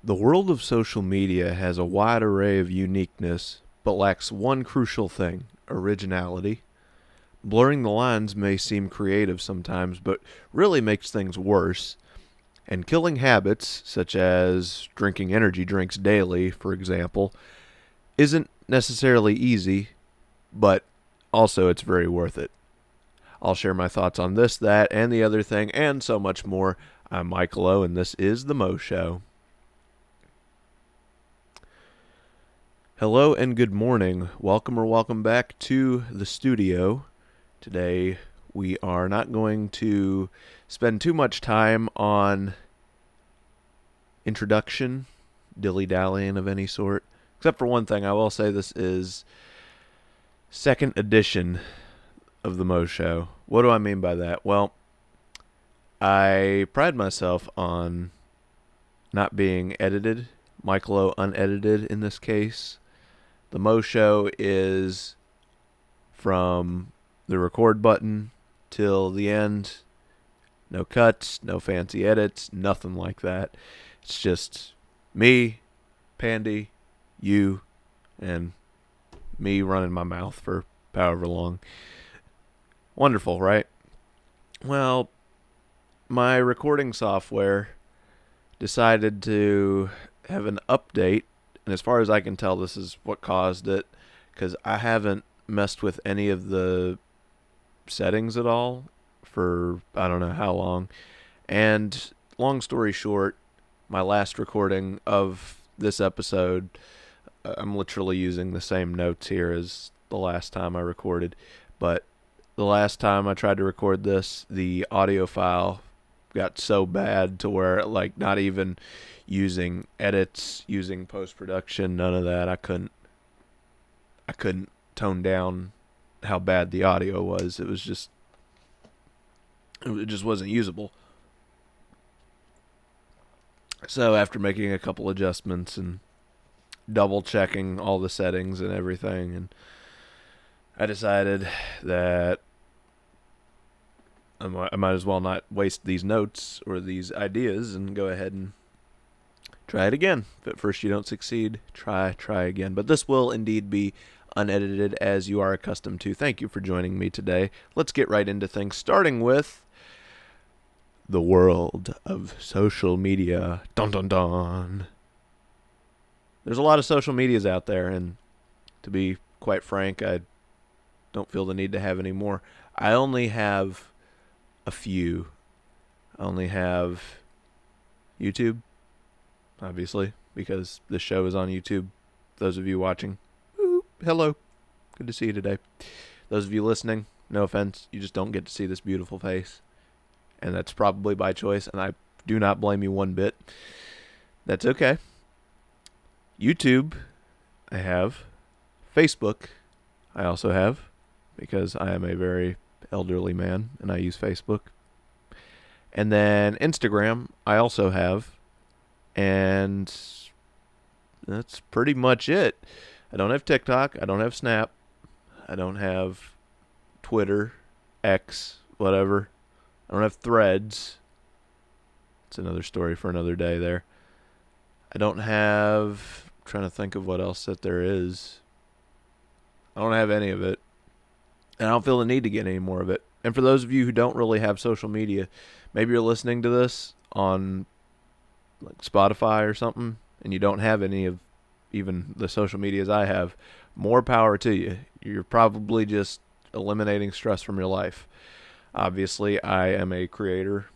The world of social media has a wide array of uniqueness, but lacks one crucial thing: originality. Blurring the lines may seem creative sometimes, but really makes things worse. And killing habits, such as drinking energy drinks daily, for example, isn't necessarily easy, but also it's very worth it. I'll share my thoughts on this, that, and the other thing, and so much more. I'm Michael O, and this is The Mo Show. Hello and good morning. Welcome back to the studio. Today we are not going to spend too much time on introduction, dilly-dallying of any sort. Except for one thing, I will say this is second edition of the Mo Show. What do I mean by that? Well, I pride myself on not being edited, Michael O unedited in this case. The Mo Show is from the record button till the end. No cuts, no fancy edits, nothing like that. It's just me, Pandy, you, and me running my mouth for however long. Wonderful, right? Well, my recording software decided to have an update, and as far as I can tell, this is what caused it, because I haven't messed with any of the settings at all for I don't know how long. And long story short, my last recording of this episode, I'm literally using the same notes here as the last time I recorded, but the last time I tried to record this, the audio file got so bad to where, like, not even using edits, using post-production, none of that, I couldn't tone down how bad the audio was. It just wasn't usable. So after making a couple adjustments and double checking all the settings and everything, and I decided that I might as well not waste these notes or these ideas and go ahead and try it again. If at first you don't succeed, try again. But this will indeed be unedited, as you are accustomed to. Thank you for joining me today. Let's get right into things, starting with the world of social media. Dun dun dun. There's a lot of social medias out there, and to be quite frank, I don't feel the need to have any more. I only have a few. I only have YouTube, obviously, because this show is on YouTube. Those of you watching, hello. Good to see you today. Those of you listening, no offense, you just don't get to see this beautiful face. And that's probably by choice, and I do not blame you one bit. That's okay. YouTube, I have. Facebook, I also have, because I am a very elderly man, and I use Facebook. And then Instagram, I also have. And that's pretty much it. I don't have TikTok. I don't have Snap. I don't have Twitter, X, whatever. I don't have Threads. It's another story for another day there. I don't have... I'm trying to think of what else that there is. I don't have any of it. And I don't feel the need to get any more of it. And for those of you who don't really have social media, maybe you're listening to this on like Spotify or something, and you don't have any of even the social medias I have, more power to you. You're probably just eliminating stress from your life. Obviously, I am a creator.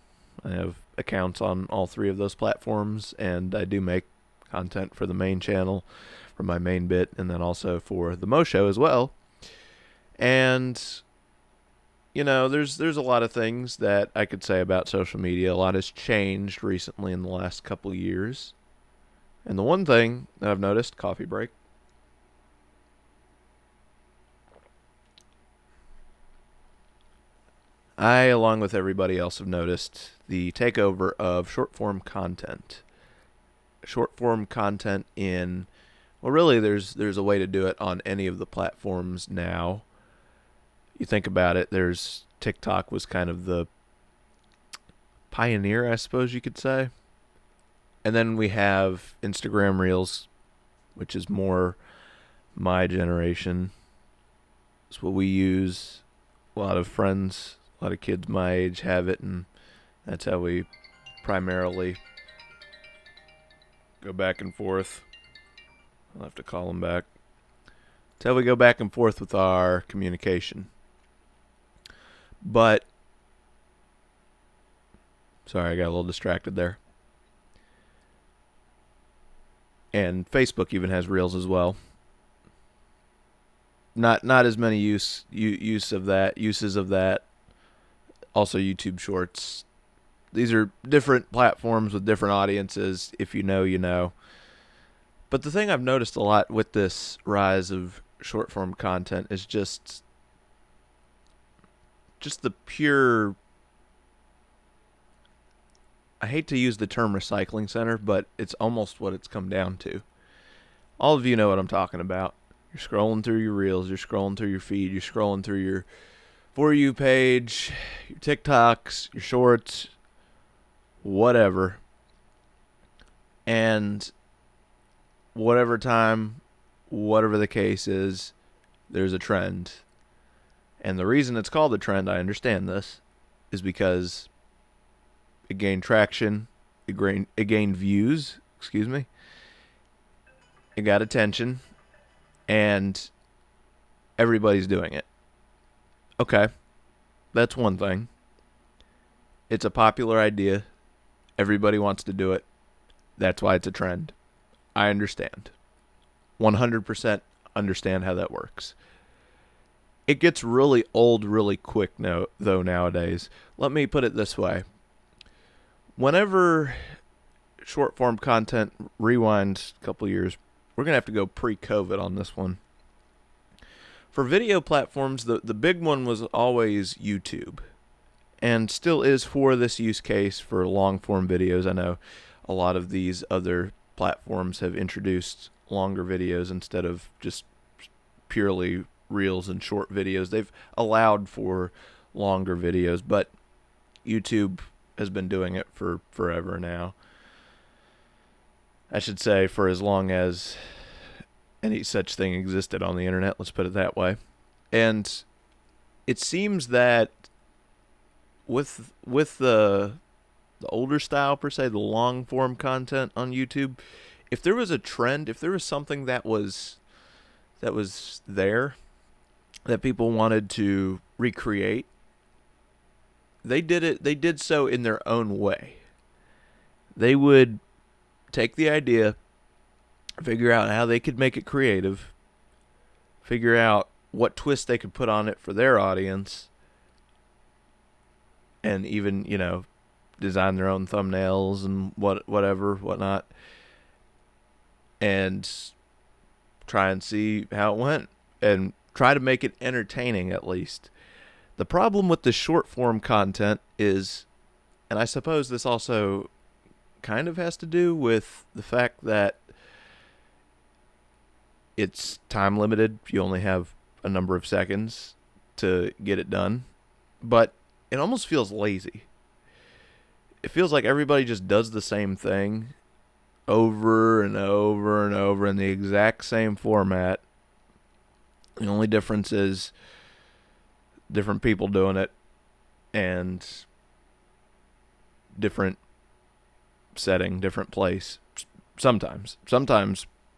I have accounts on all three of those platforms, and I do make content for the main channel, for my main bit, and then also for the Mo Show as well. And, you know, there's a lot of things that I could say about social media. A lot has changed recently in the last couple of years. And the one thing that I've noticed, coffee break, I, along with everybody else, have noticed the takeover of short-form content. Short-form content in, well, really, there's a way to do it on any of the platforms now. You think about it, there's TikTok was kind of the pioneer, I suppose you could say. And then we have Instagram Reels, which is more my generation. It's what we use. A lot of friends, a lot of kids my age have it, and that's how we primarily go back and forth. I'll have to call them back. That's how we go back and forth with our communication. But, sorry, I got a little distracted there. And Facebook even has Reels as well. Not as many uses of that. Also YouTube Shorts. These are different platforms with different audiences. If you know, you know. But the thing I've noticed a lot with this rise of short form content is just the pure, I hate to use the term recycling center, but it's almost what it's come down to. All of you know what I'm talking about. You're scrolling through your reels, you're scrolling through your feed, you're scrolling through your For You page, your TikToks, your shorts, whatever. And whatever time, whatever the case is, there's a trend. And the reason it's called a trend, I understand this, is because it gained traction, it gained views, it got attention, and everybody's doing it. Okay, that's one thing. It's a popular idea. Everybody wants to do it. That's why it's a trend. I understand. 100% understand how that works. It gets really old really quick though nowadays. Let me put it this way. Whenever short form content rewinds a couple years, we're going to have to go pre-COVID on this one. For video platforms, the big one was always YouTube, and still is for this use case for long form videos. I know a lot of these other platforms have introduced longer videos instead of just purely reels and short videos. They've allowed for longer videos, but YouTube has been doing it for forever now. I should say for as long as any such thing existed on the internet, let's put it that way. And it seems that with the older style per se, the long form content on YouTube, if there was a trend, if there was something that was there that people wanted to recreate, they did so in their own way. They would take the idea, figure out how they could make it creative, figure out what twist they could put on it for their audience, and even, design their own thumbnails and whatnot, and try and see how it went, and try to make it entertaining at least. The problem with the short form content is, and I suppose this also kind of has to do with the fact that it's time limited. You only have a number of seconds to get it done, but it almost feels lazy. It feels like everybody just does the same thing over and over and over in the exact same format. The only difference is different people doing it and different setting, different place. Sometimes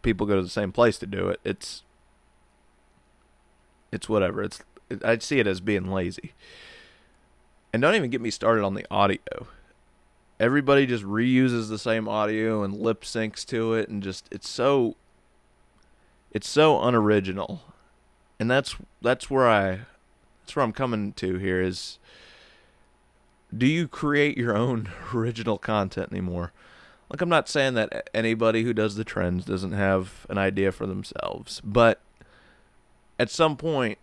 people go to the same place to do it. It's whatever. I'd see it as being lazy. And don't even get me started on the audio. Everybody just reuses the same audio and lip syncs to it, and just it's so unoriginal. And that's where I'm coming to here is, do you create your own original content anymore? Like, I'm not saying that anybody who does the trends doesn't have an idea for themselves, but at some point,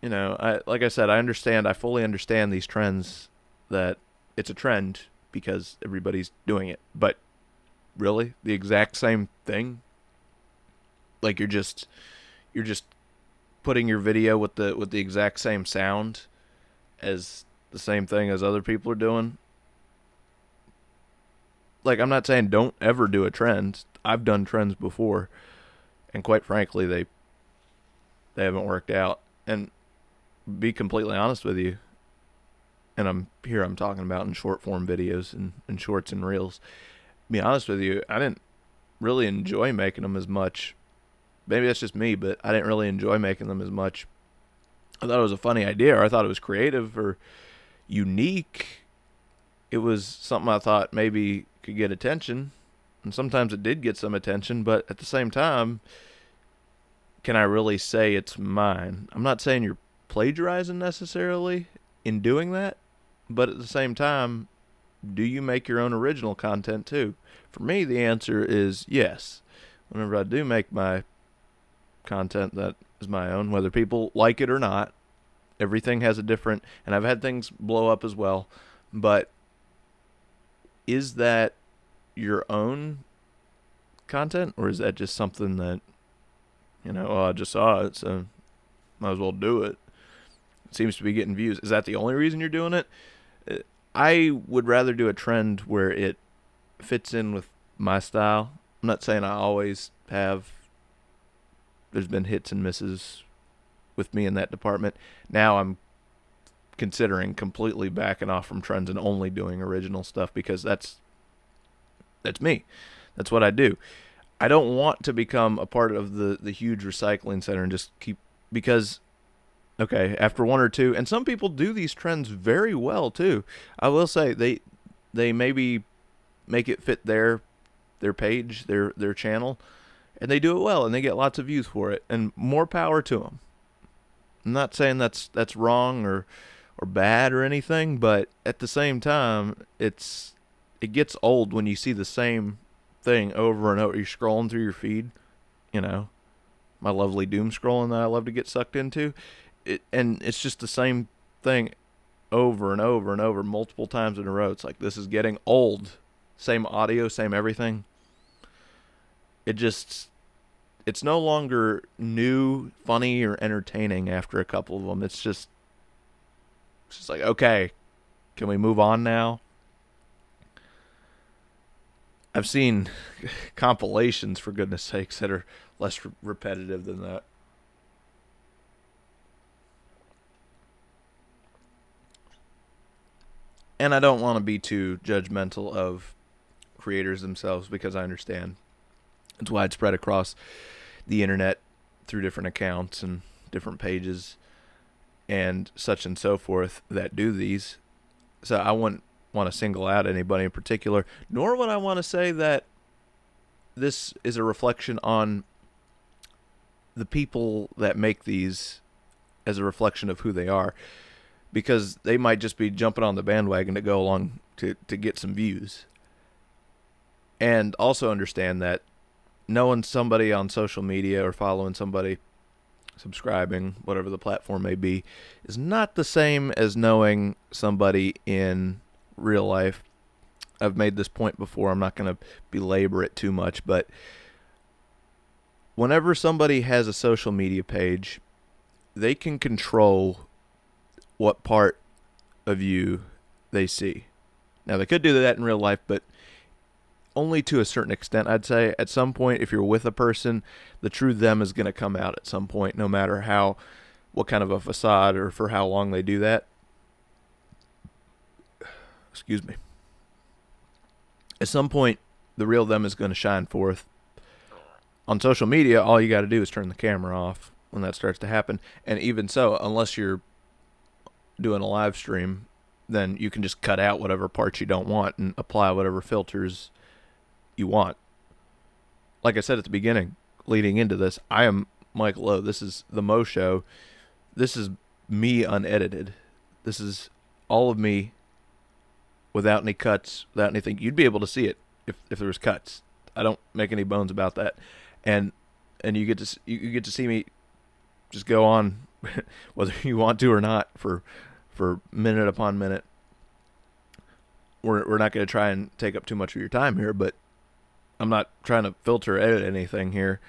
like I said, I fully understand these trends, that it's a trend because everybody's doing it. But really, the exact same thing? Like, you're just putting your video with the exact same sound as the same thing as other people are doing? like, I'm not saying don't ever do a trend. I've done trends before, and quite frankly, they haven't worked out. And be completely honest with you, and I'm talking about in short form videos and shorts and reels. Be honest with you, I didn't really enjoy making them as much. Maybe that's just me, but I didn't really enjoy making them as much. I thought it was a funny idea, or I thought it was creative or unique. It was something I thought maybe could get attention, and sometimes it did get some attention, but at the same time, can I really say it's mine? I'm not saying you're plagiarizing necessarily in doing that, but at the same time, do you make your own original content too? For me, the answer is yes. Whenever I do make my content that is my own, whether people like it or not, everything has a different, and I've had things blow up as well, but is that your own content, or is that just something that, oh, I just saw it, so might as well do it? It seems to be getting views. Is that the only reason you're doing it? I would rather do a trend where it fits in with my style. I'm not saying I always have. There's been hits and misses with me in that department. Now I'm considering completely backing off from trends and only doing original stuff, because that's me. That's what I do. I don't want to become a part of the huge recycling center and just keep, because okay, after one or two, and some people do these trends very well too. I will say they maybe make it fit their page, their channel, and they do it well, and they get lots of views for it, and more power to them. I'm not saying that's wrong or bad or anything, but at the same time, it gets old when you see the same thing over and over. You're scrolling through your feed, my lovely doom scrolling that I love to get sucked into. And it's just the same thing over and over and over multiple times in a row. It's like, this is getting old. Same audio, same everything. It's no longer new, funny, or entertaining after a couple of them. It's just like, okay, can we move on now? I've seen compilations, for goodness sakes, that are less repetitive than that. And I don't want to be too judgmental of creators themselves, because I understand it's widespread across the internet through different accounts and different pages and such and so forth that do these. So I wouldn't want to single out anybody in particular, nor would I want to say that this is a reflection on the people that make these as a reflection of who they are, because they might just be jumping on the bandwagon to go along to get some views. And also understand that knowing somebody on social media or following somebody, subscribing, whatever the platform may be, is not the same as knowing somebody in real life. I've made this point before. I'm not going to belabor it too much, but whenever somebody has a social media page, they can control what part of you they see. Now, they could do that in real life, but only to a certain extent. I'd say at some point, if you're with a person, the true them is going to come out at some point, no matter what kind of a facade or for how long they do that. Excuse me. At some point, the real them is going to shine forth. On social media, all you got to do is turn the camera off when that starts to happen. And even so, unless you're doing a live stream, then you can just cut out whatever parts you don't want and apply whatever filters you want. Like I said at the beginning, leading into this, I am Mike Lowe. This is the Mo Show. This is me unedited. This is all of me without any cuts, without anything. You'd be able to see it if there was cuts. I don't make any bones about that. And you get to see me just go on whether you want to or not for minute upon minute. We're not going to try and take up too much of your time here, but I'm not trying to filter or edit anything here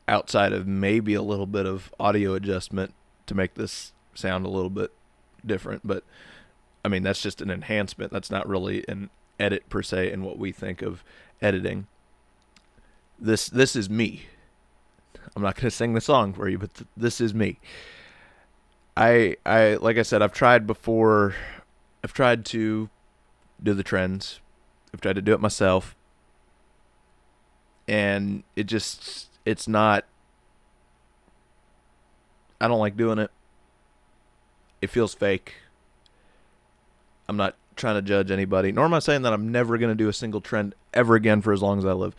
outside of maybe a little bit of audio adjustment to make this sound a little bit different. But I mean, that's just an enhancement. That's not really an edit per se and what we think of editing. This is me. I'm not going to sing the song for you, but this is me. I like I said, I've tried before. I've tried to do the trends. I've tried to do it myself, and it's not. I don't like doing it. It feels fake. I'm not trying to judge anybody, nor am I saying that I'm never going to do a single trend ever again for as long as I live.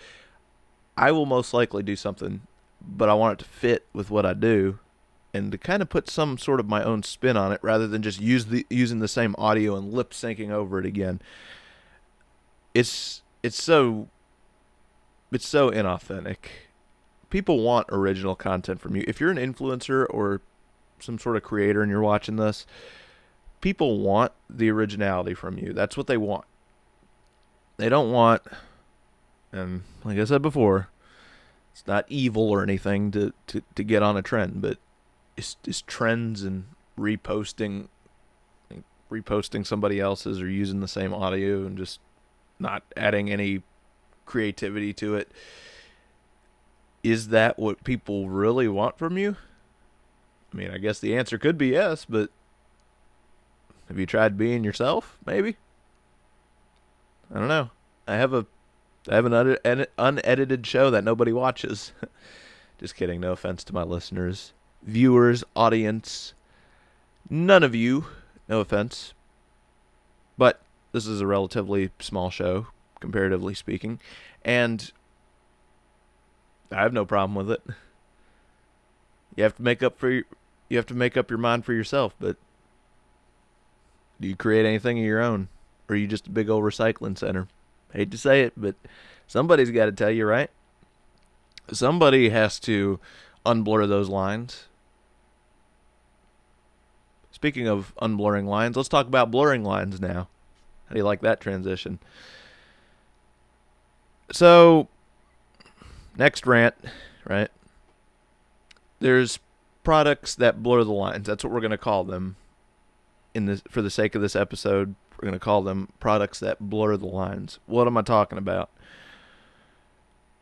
I will most likely do something, but I want it to fit with what I do and to kind of put some sort of my own spin on it rather than just using the same audio and lip syncing over it again. It's so inauthentic. People want original content from you. If you're an influencer or some sort of creator and you're watching this, people want the originality from you. That's what they want. They don't want, and like I said before, it's not evil or anything to get on a trend, but it's trends and reposting somebody else's or using the same audio and just not adding any creativity to it. Is that what people really want from you? I mean, I guess the answer could be yes, but have you tried being yourself? Maybe. I don't know. I have an unedited show that nobody watches. Just kidding. No offense to my listeners, viewers, audience. None of you. No offense. But this is a relatively small show, comparatively speaking, and I have no problem with it. You have to make up your mind for yourself, but do you create anything of your own? Or are you just a big old recycling center? Hate to say it, but somebody's got to tell you, right? Somebody has to unblur those lines. Speaking of unblurring lines, let's talk about blurring lines now. How do you like that transition? So, next rant, right? There's products that blur the lines. That's what we're going to call them. For the sake of this episode, we're going to call them products that blur the lines. What am I talking about?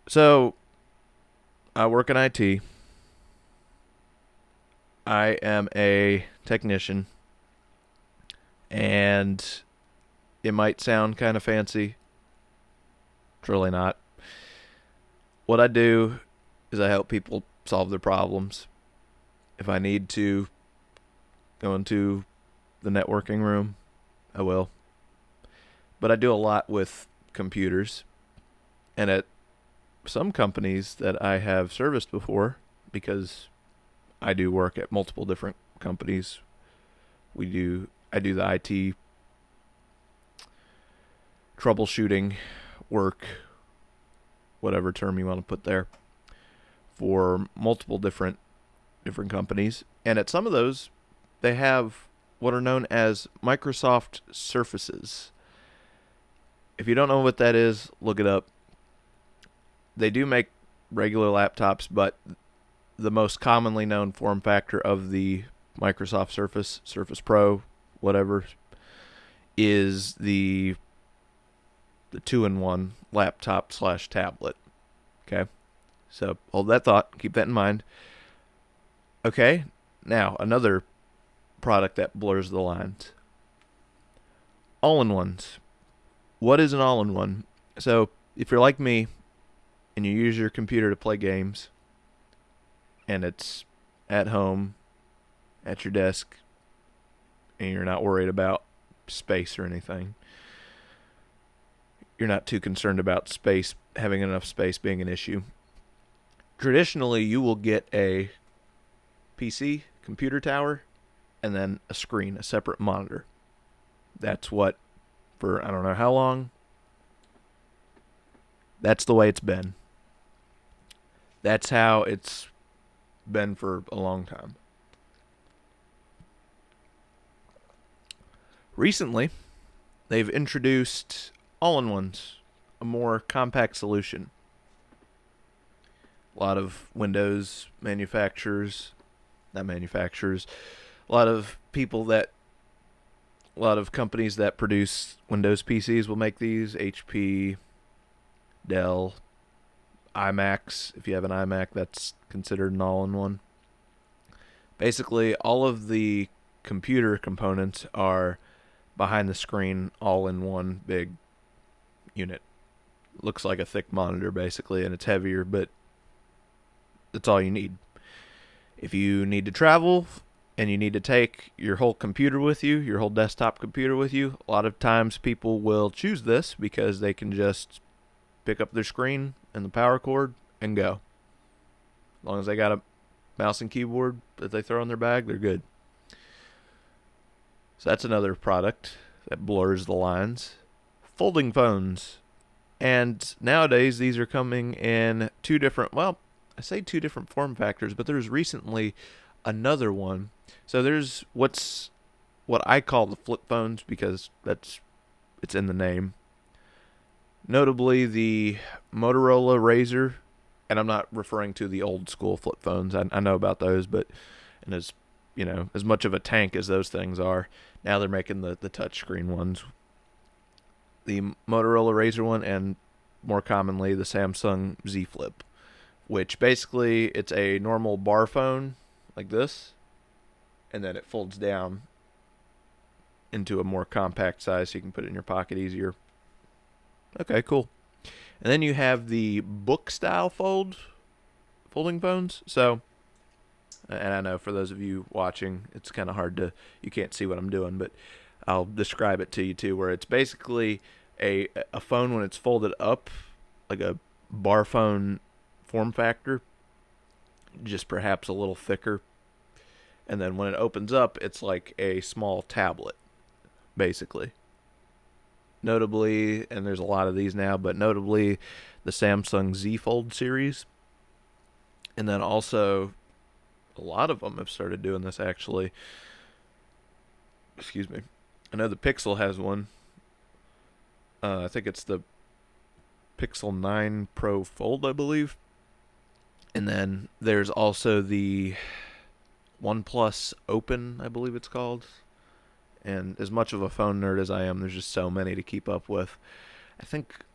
So, I work in IT. I am a technician. And it might sound kind of fancy. It's really not. What I do is I help people solve their problems. If I need to go into the networking room, I will. But I do a lot with computers. And at some companies that I have serviced before, because I do work at multiple different companies, I do the IT troubleshooting work, whatever term you want to put there, for multiple different companies. And at some of those, they have what are known as Microsoft Surfaces. If you don't know what that is, look it up. They do make regular laptops, but the most commonly known form factor of the Microsoft Surface Pro, whatever, is the 2-in-1 laptop / tablet. Okay? So hold that thought. Keep that in mind. Okay? Now, another product that blurs the lines. All-in-ones. What is an all-in-one? So, if you're like me and you use your computer to play games and it's at home, at your desk, and you're not worried about space or anything, you're not too concerned about space, having enough space being an issue. Traditionally, you will get a PC, computer tower, and then a screen, a separate monitor. That's what, for I don't know how long, that's the way it's been. That's how it's been for a long time. Recently, they've introduced all-in-ones, a more compact solution. A lot of Windows a lot of people that A lot of companies that produce Windows PCs will make these. HP, Dell, iMacs. If you have an iMac, that's considered an all-in-one. Basically, all of the computer components are behind the screen, all in one big unit. Looks like a thick monitor, basically, and it's heavier, but that's all you need. If you need to travel and you need to take your whole computer with you, your whole desktop computer with you, a lot of times people will choose this because they can just pick up their screen and the power cord and go. As long as they got a mouse and keyboard that they throw in their bag, they're good. So that's another product that blurs the lines. Folding phones. And nowadays these are coming in two different, well, I say two different form factors, but there's recently another one. So there's what I call the flip phones because it's in the name. Notably the Motorola Razr, and I'm not referring to the old school flip phones. I know about those, but and as much of a tank as those things are, now they're making the touchscreen ones. The Motorola Razr one, and more commonly the Samsung Z Flip, which basically it's a normal bar phone like this, and then it folds down into a more compact size so you can put it in your pocket easier. Okay, cool. And then you have the book style folding phones. So, and I know for those of you watching, it's kind of hard you can't see what I'm doing, but I'll describe it to you too, where it's basically a phone when it's folded up, like a bar phone form factor, just perhaps a little thicker. And then when it opens up, it's like a small tablet, basically. Notably, and there's a lot of these now, but notably the Samsung Z Fold series. And then also, a lot of them have started doing this actually. Excuse me. I know the Pixel has one. I think it's the Pixel 9 Pro Fold, I believe. And then there's also the OnePlus Open, I believe it's called. And as much of a phone nerd as I am, there's just so many to keep up with. I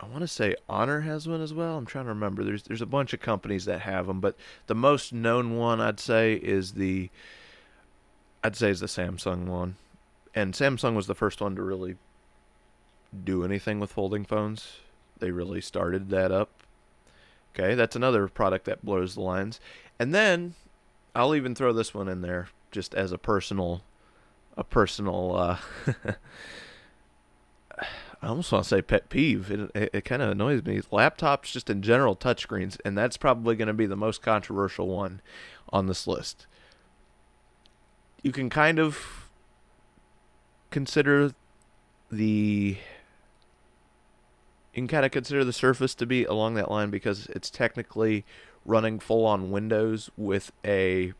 want to say Honor has one as well. I'm trying to remember. There's a bunch of companies that have them, but the most known one I'd say is the Samsung one. And Samsung was the first one to really do anything with folding phones. They really started that up. Okay, that's another product that blurs the lines. And then I'll even throw this one in there just as a personal I almost want to say pet peeve. It kind of annoys me. Laptops just in general, touchscreens, and that's probably going to be the most controversial one on this list. You can kind of consider the Surface to be along that line because it's technically running full on Windows with a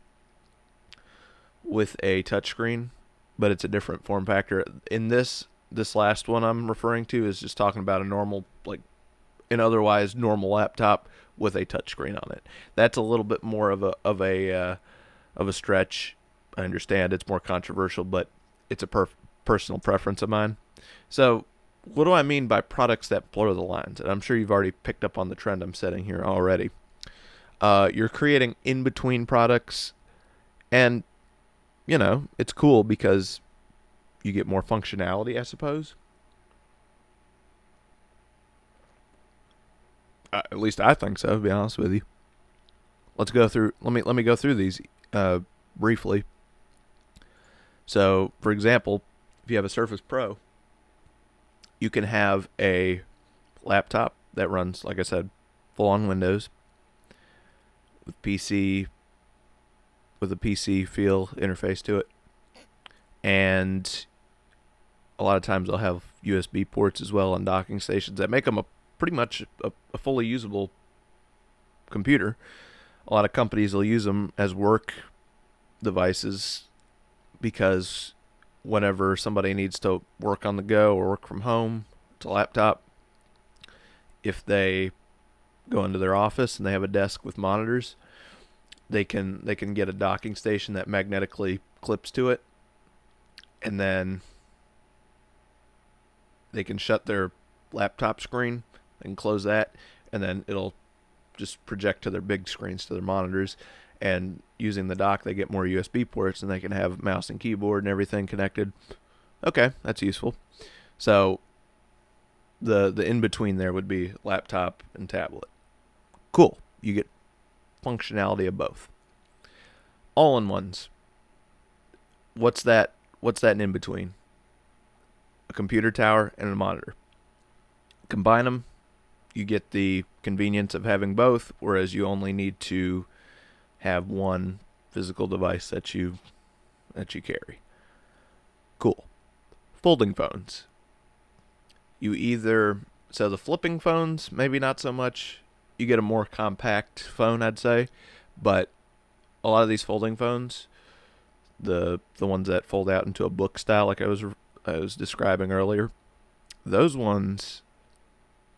touchscreen, but it's a different form factor. In this last one I'm referring to is just talking about a normal, like an otherwise normal laptop with a touchscreen on it. That's a little bit more of a stretch. I understand it's more controversial, but it's a personal preference of mine. So, what do I mean by products that blur the lines? And I'm sure you've already picked up on the trend I'm setting here already. You're creating in-between products, and it's cool because you get more functionality, I suppose. At least I think so, to be honest with you. Let me go through these briefly. So, for example, if you have a Surface Pro, you can have a laptop that runs, like I said, full on Windows with a PC feel interface to it. And a lot of times they'll have USB ports as well and docking stations that make them pretty much a fully usable computer. A lot of companies will use them as work devices because whenever somebody needs to work on the go or work from home, it's a laptop. If they go into their office and they have a desk with monitors, they can get a docking station that magnetically clips to it, and then they can shut their laptop screen and close that, and then it'll just project to their big screens, to their monitors. And using the dock, they get more USB ports, and they can have mouse and keyboard and everything connected. Okay, that's useful. So the in between there would be laptop and tablet. Cool. You get functionality of both. All-in-ones. What's that in between? A computer tower and a monitor. Combine them, you get the convenience of having both, whereas you only need to have one physical device that you carry. Cool. Folding phones. So the flipping phones, maybe not so much. You get a more compact phone, I'd say, but a lot of these folding phones, the ones that fold out into a book style, like I was describing earlier, those ones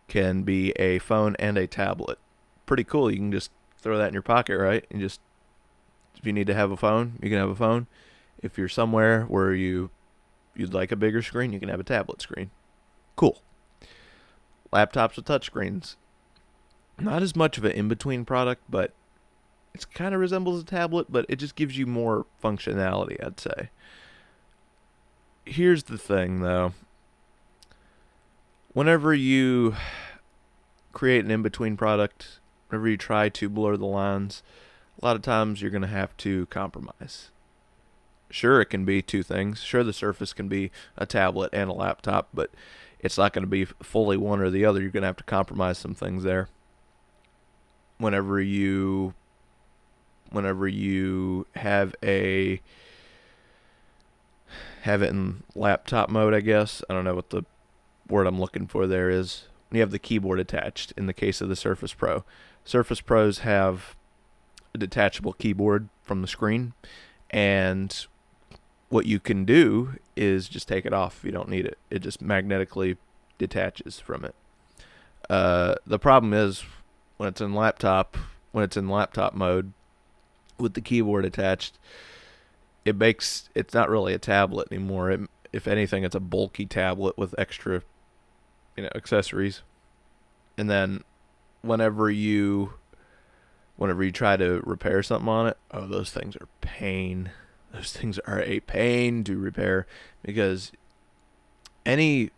can be a phone and a tablet. Pretty cool. You can just throw that in your pocket, right? And just, if you need to have a phone, you can have a phone. If you're somewhere where you'd like a bigger screen, you can have a tablet screen. Cool. Laptops with touchscreens. Not as much of an in-between product, but it kind of resembles a tablet, but it just gives you more functionality, I'd say. Here's the thing, though. Whenever you create an in-between product, whenever you try to blur the lines, a lot of times you're going to have to compromise. Sure, it can be two things. Sure, the Surface can be a tablet and a laptop, but it's not going to be fully one or the other. You're going to have to compromise some things there. Whenever you have it in laptop mode, I guess. I don't know what the word I'm looking for there is. When you have the keyboard attached, in the case of the Surface Pro. Surface Pros have a detachable keyboard from the screen, and what you can do is just take it off if you don't need it. It just magnetically detaches from it. The problem is when it's in laptop mode with the keyboard attached, it's not really a tablet anymore. If anything, it's a bulky tablet with extra, accessories. And then whenever you try to repair something on it, those things are pain. Those things are a pain to repair, because any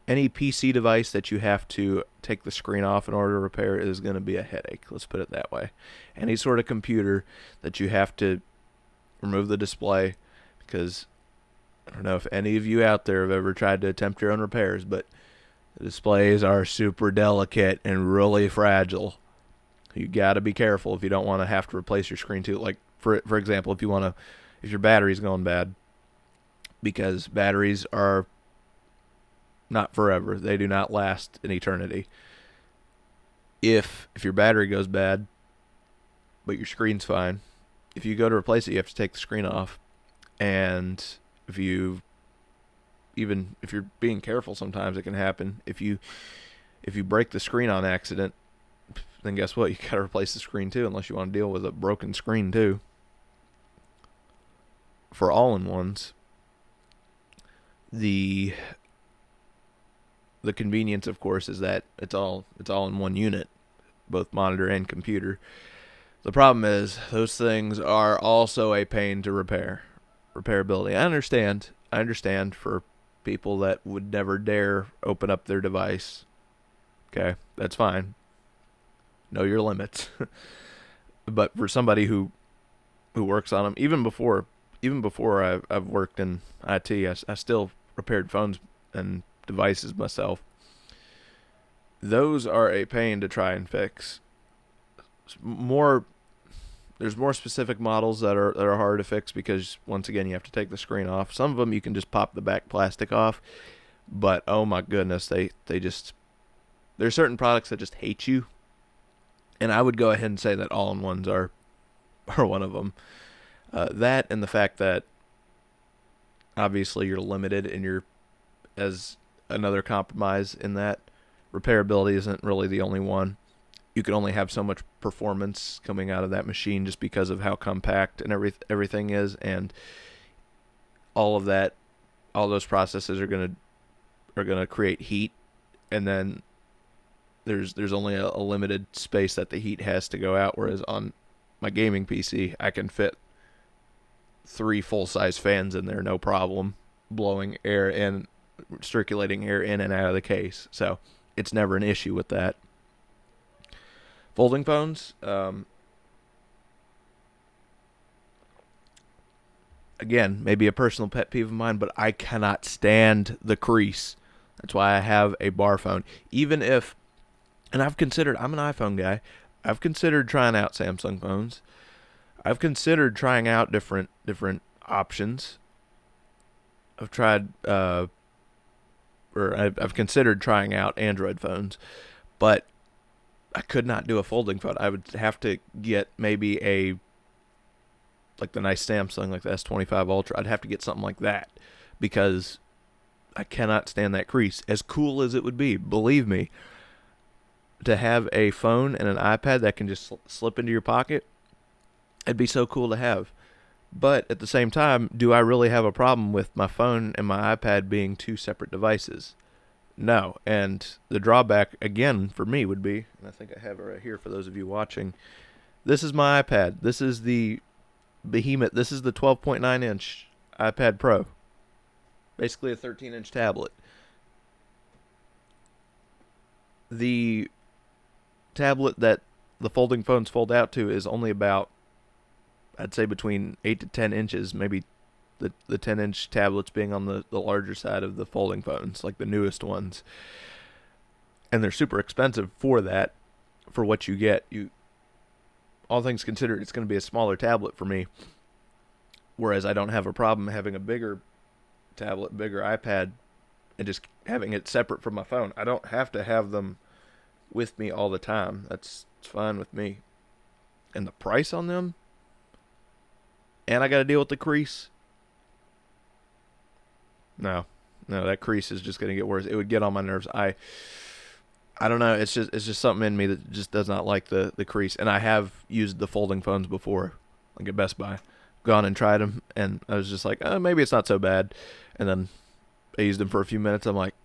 PC device that you have to take the screen off in order to repair is going to be a headache. Let's put it that way. Any sort of computer that you have to remove the display, because I don't know if any of you out there have ever tried to attempt your own repairs, but the displays are super delicate and really fragile. You got to be careful if you don't want to have to replace your screen too. Like for example, if your battery's going bad, because batteries are not forever. They do not last an eternity. If your battery goes bad, but your screen's fine, if you go to replace it, you have to take the screen off. And if you're being careful, sometimes it can happen. If you break the screen on accident, then guess what? You got to replace the screen too, unless you want to deal with a broken screen too. For all-in-ones, the convenience, of course, is that it's all in one unit, both monitor and computer. The problem is those things are also a pain to repair. Repairability. I understand for people that would never dare open up their device. Okay, that's fine. Know your limits. But for somebody who works on them, even before I've worked in IT, I still repaired phones and devices myself. Those are a pain to try and fix. There's more specific models that are hard to fix, because once again you have to take the screen off. Some of them you can just pop the back plastic off, but oh my goodness, there's certain products that just hate you, and I would go ahead and say that all-in-ones are one of them. That, and the fact that obviously you're limited as another compromise in that repairability isn't really the only one. You can only have so much performance coming out of that machine just because of how compact and everything is, and all of that, all those processes are are going to create heat, and then there's only a limited space that the heat has to go out, whereas on my gaming PC, I can fit 3 full-size fans in there, no problem, blowing air in, circulating air in and out of the case. So it's never an issue with that. Folding phones, again, maybe a personal pet peeve of mine, but I cannot stand the crease. That's why I have a bar phone. Even if, and I'm an iPhone guy. I've considered trying out Samsung phones. I've considered trying out different options. I've tried, I've considered trying out Android phones, but I could not do a folding phone. I would have to get maybe like the nice Samsung, like the S25 Ultra. I'd have to get something like that because I cannot stand that crease. As cool as it would be, believe me, to have a phone and an iPad that can just slip into your pocket, it'd be so cool to have. But at the same time, do I really have a problem with my phone and my iPad being 2 separate devices? No. And the drawback, again, for me would be, and I think I have it right here for those of you watching, this is my iPad. This is the behemoth. This is the 12.9-inch iPad Pro. Basically a 13-inch tablet. The tablet that the folding phones fold out to is only about, I'd say, between 8 to 10 inches, maybe the 10-inch tablets being on the larger side of the folding phones, like the newest ones. And they're super expensive for that, for what you get. All things considered, it's going to be a smaller tablet for me, whereas I don't have a problem having a bigger tablet, bigger iPad, and just having it separate from my phone. I don't have to have them with me all the time. It's fine with me. And the price on them, and I got to deal with the crease. No, that crease is just going to get worse. It would get on my nerves. I don't know. It's just something in me that just does not like the crease. And I have used the folding phones before, like at Best Buy. Gone and tried them, and I was just like, oh, maybe it's not so bad. And then I used them for a few minutes. I'm like,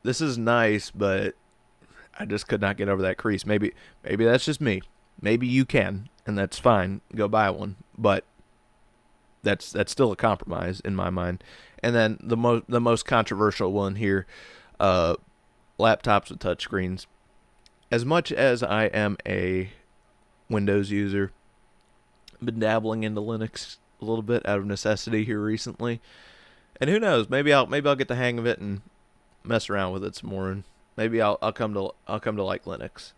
this is nice, but I just could not get over that crease. Maybe that's just me. Maybe you can, and that's fine. Go buy one, but that's still a compromise in my mind. And then the most controversial one here, laptops with touchscreens. As much as I am a Windows user, I've been dabbling into Linux a little bit out of necessity here recently, and who knows? Maybe I'll get the hang of it and mess around with it some more, and maybe I'll come to like Linux.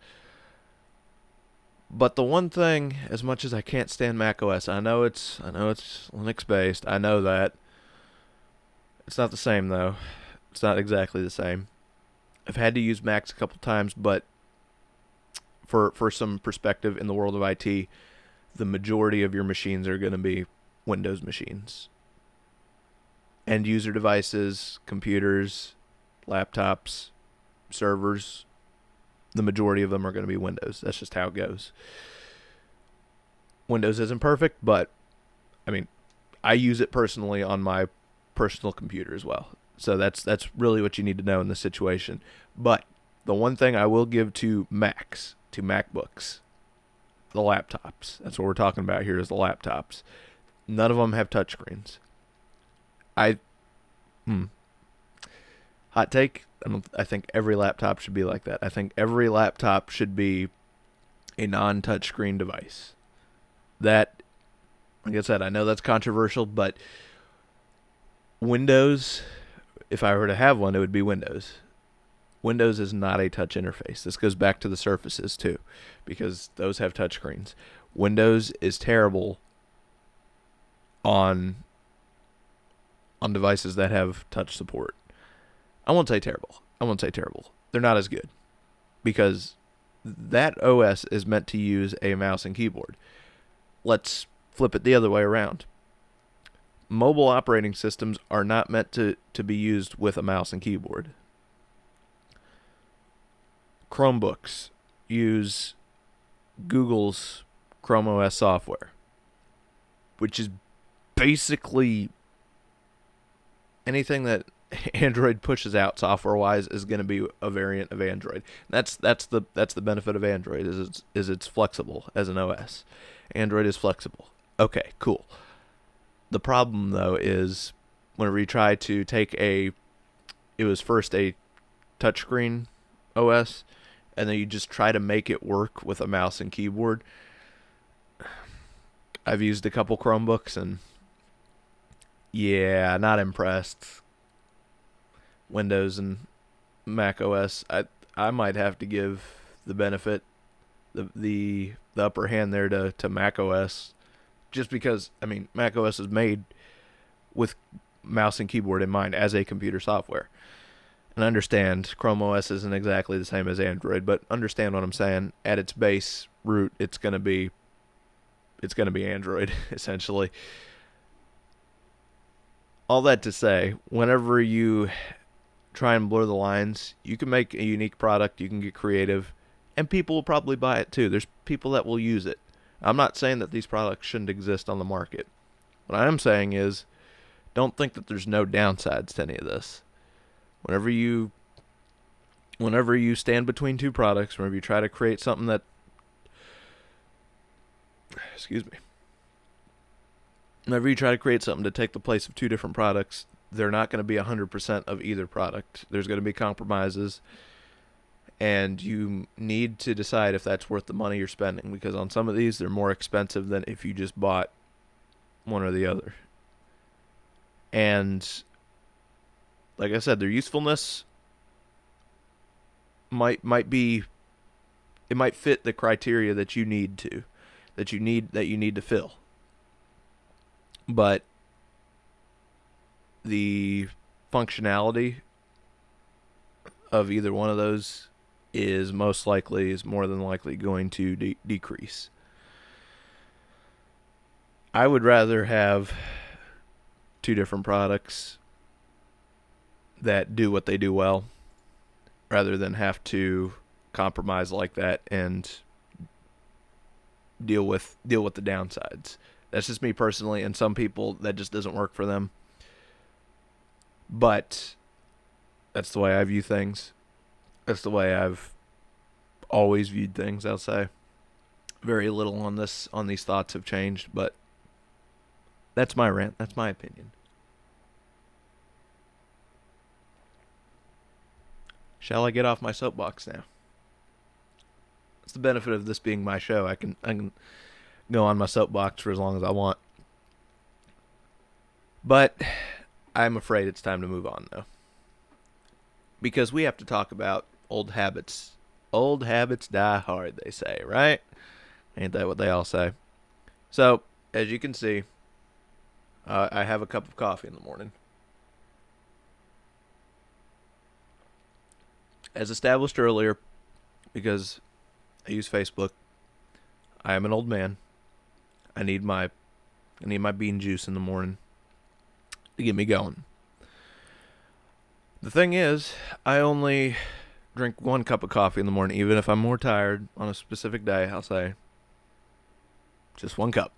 But the one thing, as much as I can't stand macOS, I know it's Linux based. I know that. It's not the same though. It's not exactly the same. I've had to use Macs a couple times, but for some perspective in the world of IT, the majority of your machines are going to be Windows machines. End user devices, computers, laptops, servers, the majority of them are going to be Windows. That's just how it goes. Windows isn't perfect, but I mean, I use it personally on my personal computer as well. So that's really what you need to know in this situation. But the one thing I will give to Macs, to MacBooks, the laptops. That's what we're talking about here is the laptops. None of them have touchscreens. Hot take, I think every laptop should be like that. I think every laptop should be a non-touchscreen device. That, like I said, I know that's controversial, but Windows, if I were to have one, it would be Windows. Windows is not a touch interface. This goes back to the Surfaces too, because those have touchscreens. Windows is terrible on devices that have touch support. I won't say terrible. They're not as good, because that OS is meant to use a mouse and keyboard. Let's flip it the other way around. Mobile operating systems are not meant to be used with a mouse and keyboard. Chromebooks use Google's Chrome OS software, which is basically anything that Android pushes out software-wise is going to be a variant of Android. That's the benefit of Android is it's flexible as an OS. Android is flexible. Okay, cool. The problem though is whenever you try to take it was first a touchscreen OS, and then you just try to make it work with a mouse and keyboard. I've used a couple Chromebooks and yeah, not impressed. Windows and Mac OS, I might have to give the benefit the upper hand there to Mac OS, just because I mean Mac OS is made with mouse and keyboard in mind as a computer software. And understand Chrome OS isn't exactly the same as Android, but understand what I'm saying. At its base root, it's gonna be Android essentially. All that to say, whenever you try and blur the lines, you can make a unique product, you can get creative, and people will probably buy it too. There's people that will use it. I'm not saying that these products shouldn't exist on the market. What I am saying is, don't think that there's no downsides to any of this. Whenever you stand between two products, whenever you try to create something that, excuse me, whenever you try to create something to take the place of two different products, they're not going to be 100% of either product. There's going to be compromises, and you need to decide if that's worth the money you're spending, because on some of these, they're more expensive than if you just bought one or the other. And like I said, their usefulness might be, it might fit the criteria that you need to fill. But the functionality of either one of those is more than likely going to decrease. I would rather have two different products that do what they do well rather than have to compromise like that and deal with the downsides. That's just me personally, and some people that just doesn't work for them. But that's the way I view things. That's the way I've always viewed things, I'll say. Very little on these thoughts have changed, but that's my rant. That's my opinion. Shall I get off my soapbox now? It's the benefit of this being my show. I can go on my soapbox for as long as I want. But I'm afraid it's time to move on, though. Because we have to talk about old habits. Old habits die hard, they say, right? Ain't that what they all say? So, as you can see, I have a cup of coffee in the morning. As established earlier, because I use Facebook, I am an old man. I need my bean juice in the morning to get me going. The thing is, I only drink one cup of coffee in the morning, even if I'm more tired on a specific day. I'll say just one cup.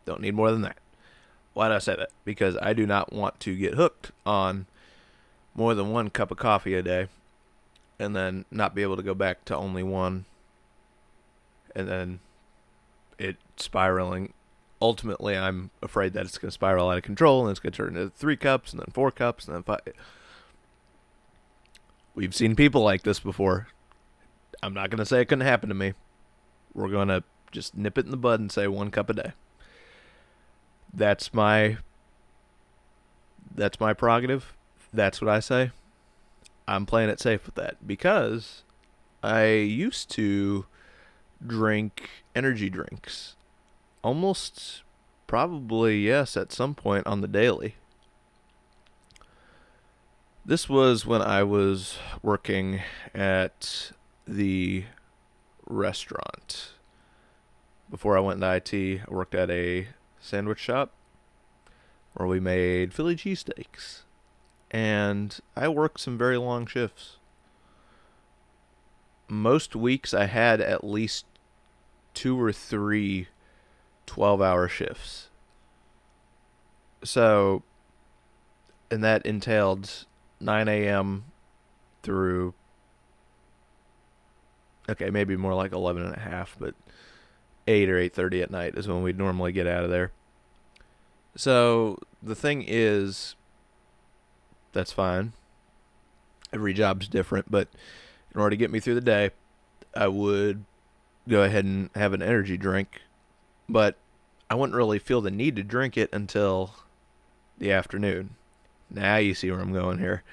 Don't need more than that. Why do I say that? Because I do not want to get hooked on more than one cup of coffee a day and then not be able to go back to only one, and then it spiraling. Ultimately, I'm afraid that it's going to spiral out of control, and it's going to turn into 3 cups, and then 4 cups, and then 5. We've seen people like this before. I'm not going to say it couldn't happen to me. We're going to just nip it in the bud and say 1 cup a day. That's my prerogative. That's what I say. I'm playing it safe with that because I used to drink energy drinks. Almost, probably, yes, at some point on the daily. This was when I was working at the restaurant. Before I went into IT, I worked at a sandwich shop where we made Philly cheesesteaks. And I worked some very long shifts. Most weeks I had at least 2 or 3 12-hour shifts. So, and that entailed 9 a.m. through, okay, maybe more like 11 and a half, but 8 or 8:30 at night is when we'd normally get out of there. So the thing is, that's fine. Every job's different, but in order to get me through the day, I would go ahead and have an energy drink, but I wouldn't really feel the need to drink it until the afternoon. Now you see where I'm going here.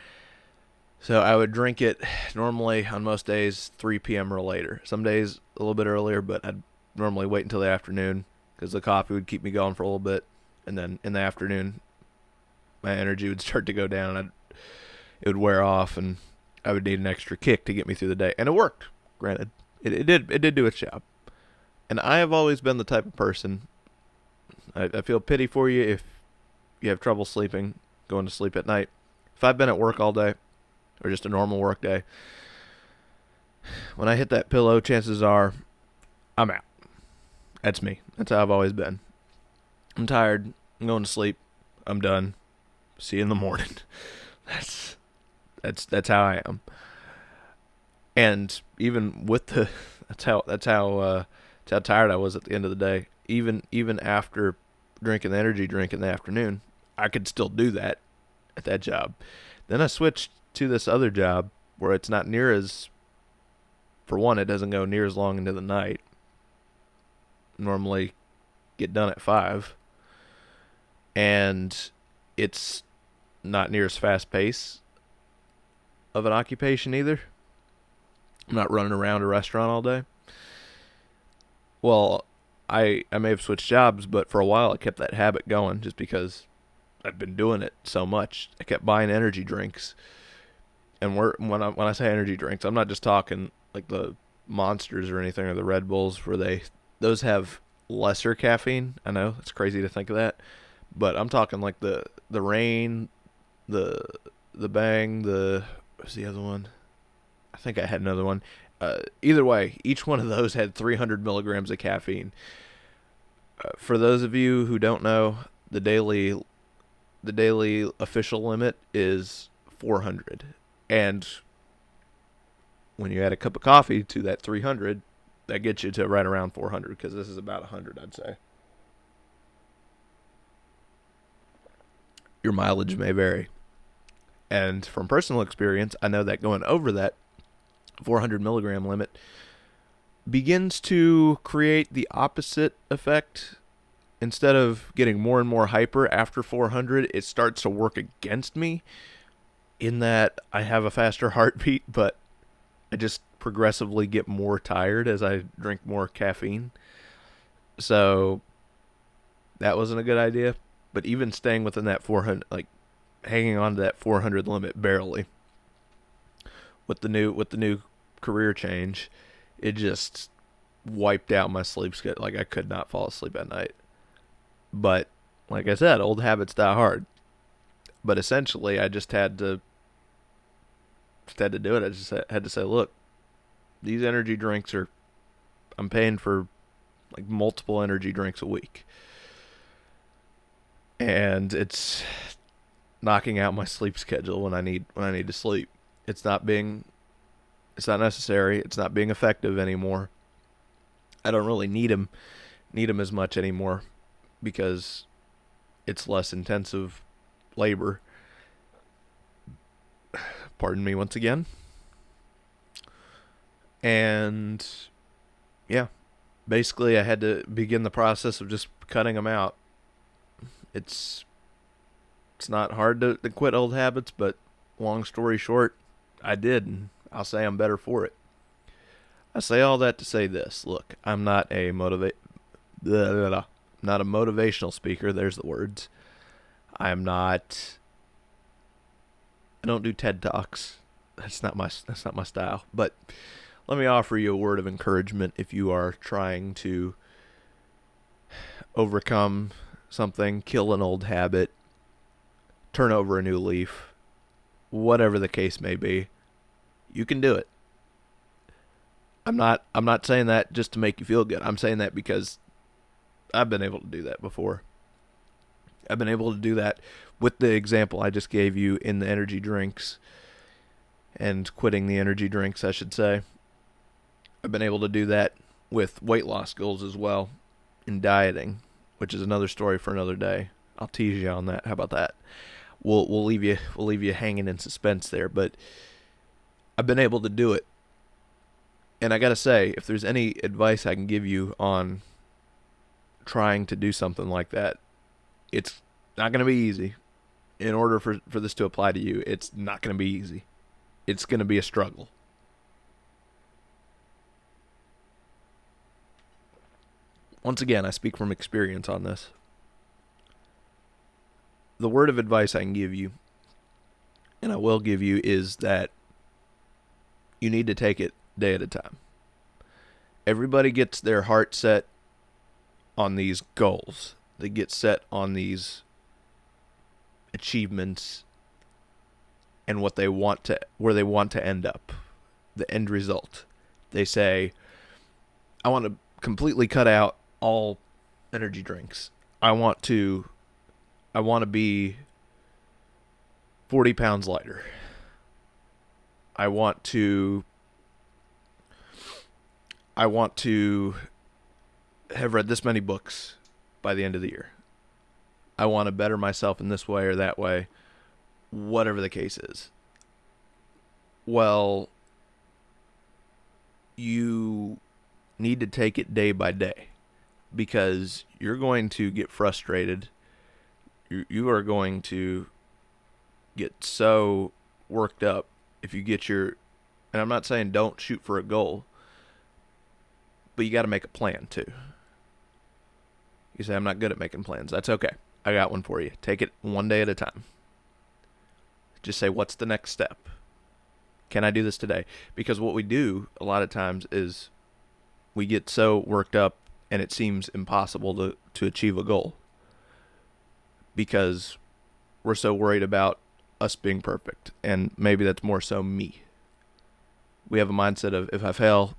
So I would drink it normally on most days 3 p.m. or later. Some days a little bit earlier, but I'd normally wait until the afternoon because the coffee would keep me going for a little bit, and then in the afternoon my energy would start to go down, and it would wear off, and I would need an extra kick to get me through the day. And it worked. Granted, it did do its job. And I have always been the type of person. I feel pity for you if you have trouble sleeping, going to sleep at night. If I've been at work all day, or just a normal work day, when I hit that pillow, chances are I'm out. That's me. That's how I've always been. I'm tired. I'm going to sleep. I'm done. See you in the morning. That's how I am. And even with the that's how tired I was at the end of the day. Even after drinking the energy drink in the afternoon, I could still do that at that job. Then I switched to this other job where it's not near as, for one, it doesn't go near as long into the night. Normally get done at 5. And it's not near as fast pace of an occupation either. I'm not running around a restaurant all day. Well, I may have switched jobs, but for a while I kept that habit going just because I've been doing it so much. I kept buying energy drinks. And when I say energy drinks, I'm not just talking like the Monsters or anything, or the Red Bulls, those have lesser caffeine. I know it's crazy to think of that, but I'm talking like the Reign, the Bang, what's the other one? I think I had another one. Either way, each one of those had 300 milligrams of caffeine. For those of you who don't know, the daily official limit is 400. And when you add a cup of coffee to that 300, that gets you to right around 400, because this is about 100, I'd say. Your mileage may vary. And from personal experience, I know that going over that 400 milligram limit begins to create the opposite effect. Instead of getting more and more hyper after 400, it starts to work against me, in that I have a faster heartbeat, but I just progressively get more tired as I drink more caffeine. So that wasn't a good idea. But even staying within that 400, like hanging on to that 400 limit barely, with the new career change, it just wiped out my sleep schedule. Like I could not fall asleep at night. But like I said, old habits die hard. But essentially, I just had to do it. I just had to say, look, these energy drinks I'm paying for like multiple energy drinks a week, and it's knocking out my sleep schedule when I need to sleep. It's not necessary. It's not being effective anymore. I don't really need them as much anymore, because it's less intensive labor. Pardon me once again. And yeah, basically I had to begin the process of just cutting them out. It's not hard to quit old habits, but long story short, I did, and I'll say I'm better for it. I say all that to say this. Look, I'm not a motivational speaker. There's the words. I don't do TED Talks. That's not my style. But let me offer you a word of encouragement if you are trying to overcome something, kill an old habit, turn over a new leaf, whatever the case may be. You can do it. I'm not saying that just to make you feel good. I'm saying that because I've been able to do that before. I've been able to do that with the example I just gave you in the energy drinks and quitting the energy drinks, I should say. I've been able to do that with weight loss goals as well, in dieting, which is another story for another day. I'll tease you on that. How about that? We'll leave you hanging in suspense there, but I've been able to do it. And I got to say, if there's any advice I can give you on trying to do something like that, it's not going to be easy. In order for this to apply to you, it's not going to be easy. It's going to be a struggle. Once again, I speak from experience on this. The word of advice I can give you, and I will give you, is that you need to take it day at a time. Everybody gets their heart set on these goals. They get set on these achievements and where they want to end up, the end result. They say, I want to completely cut out all energy drinks. I want to be 40 pounds lighter. I want to have read this many books by the end of the year. I want to better myself in this way or that way, whatever the case is. Well, you need to take it day by day, because you're going to get frustrated. You are going to get so worked up if you get and I'm not saying don't shoot for a goal, but you got to make a plan too. You say, I'm not good at making plans. That's okay. I got one for you. Take it one day at a time. Just say, what's the next step? Can I do this today? Because what we do a lot of times is we get so worked up and it seems impossible to achieve a goal, because we're so worried about us being perfect. And maybe that's more so me. We have a mindset of, if I fail,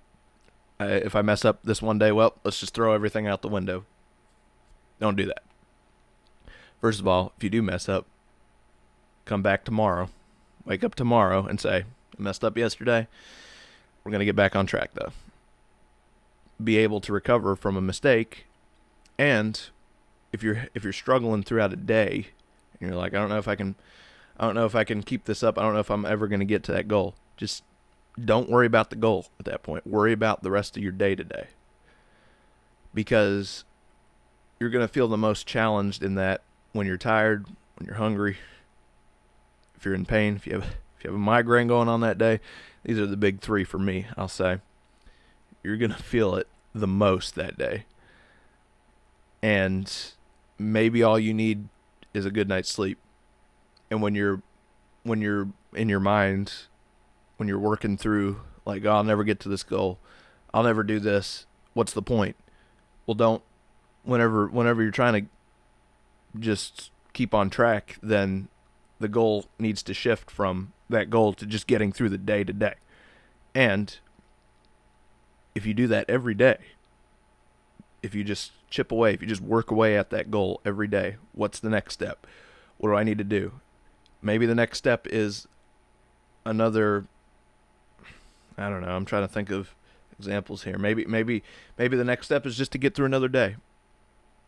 if I mess up this one day, well, let's just throw everything out the window. Don't do that. First of all, if you do mess up, come back tomorrow. Wake up tomorrow and say, I messed up yesterday. We're going to get back on track, though. Be able to recover from a mistake. And if you're struggling throughout a day and you're like, I don't know if I can keep this up. I don't know if I'm ever going to get to that goal. Just don't worry about the goal at that point. Worry about the rest of your day to day. Because you're going to feel the most challenged in that when you're tired, when you're hungry, if you're in pain, if you have a migraine going on that day. These are the big three for me, I'll say. You're going to feel it the most that day. And maybe all you need is a good night's sleep. And when you're in your mind, when you're working through, like, oh, I'll never get to this goal, I'll never do this, what's the point? Well, don't. Whenever you're trying to just keep on track, then the goal needs to shift from that goal to just getting through the day to day. And if you do that every day, if you just chip away, if you just work away at that goal every day, what's the next step? What do I need to do? Maybe the next step is another, I don't know, I'm trying to think of examples here. Maybe the next step is just to get through another day.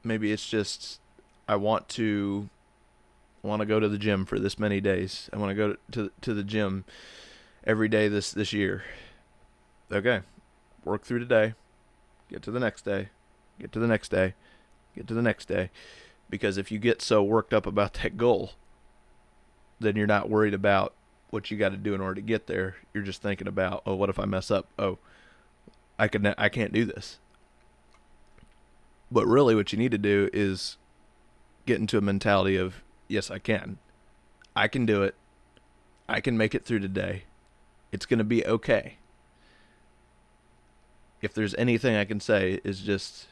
Maybe it's just, I want to go to the gym for this many days. I want to go to the gym every day this year. Okay. Work through today. Get to the next day. Get to the next day. Get to the next day. Because if you get so worked up about that goal, then you're not worried about what you got to do in order to get there. You're just thinking about, oh, what if I mess up? Oh, I can't do this. But really what you need to do is get into a mentality of, yes, I can. I can do it. I can make it through today. It's going to be okay. If there's anything I can say is just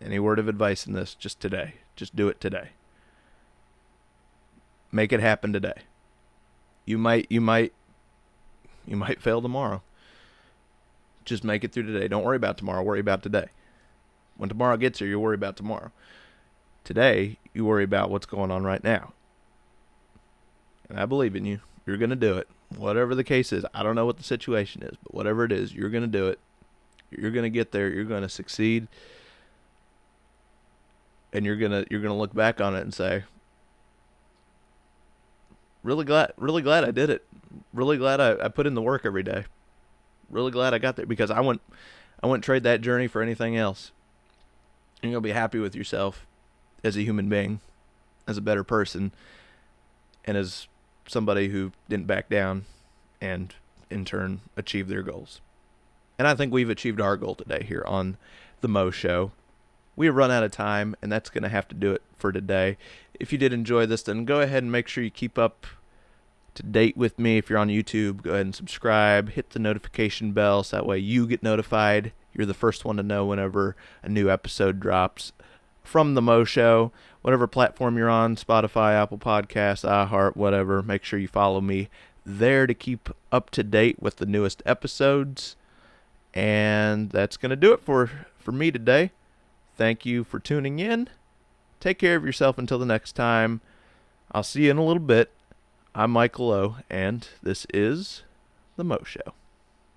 any word of advice in this, just today. Just do it today. Make it happen today. You might fail tomorrow. Just make it through today. Don't worry about tomorrow. Worry about today. When tomorrow gets here, you'll worry about tomorrow. Today, you worry about what's going on right now. And I believe in you. You're going to do it. Whatever the case is, I don't know what the situation is, but whatever it is, you're going to do it. You're going to get there. You're going to succeed. And you're going to look back on it and say, really glad I did it. Really glad I put in the work every day. Really glad I got there, because I wouldn't trade that journey for anything else. And you're going to be happy with yourself as a human being, as a better person, and as somebody who didn't back down and in turn achieved their goals. And I think we've achieved our goal today here on the Mo Show. We have run out of time, and that's going to have to do it for today. If you did enjoy this, then go ahead and make sure you keep up to date with me. If you're on YouTube, go ahead and subscribe, hit the notification bell, so that way you get notified. You're the first one to know whenever a new episode drops from the Mo Show. Whatever platform you're on, Spotify, Apple Podcasts, iHeart, whatever, make sure you follow me there to keep up to date with the newest episodes. And that's going to do it for me today. Thank you for tuning in. Take care of yourself until the next time. I'll see you in a little bit. I'm Michael O, and this is the Mo Show.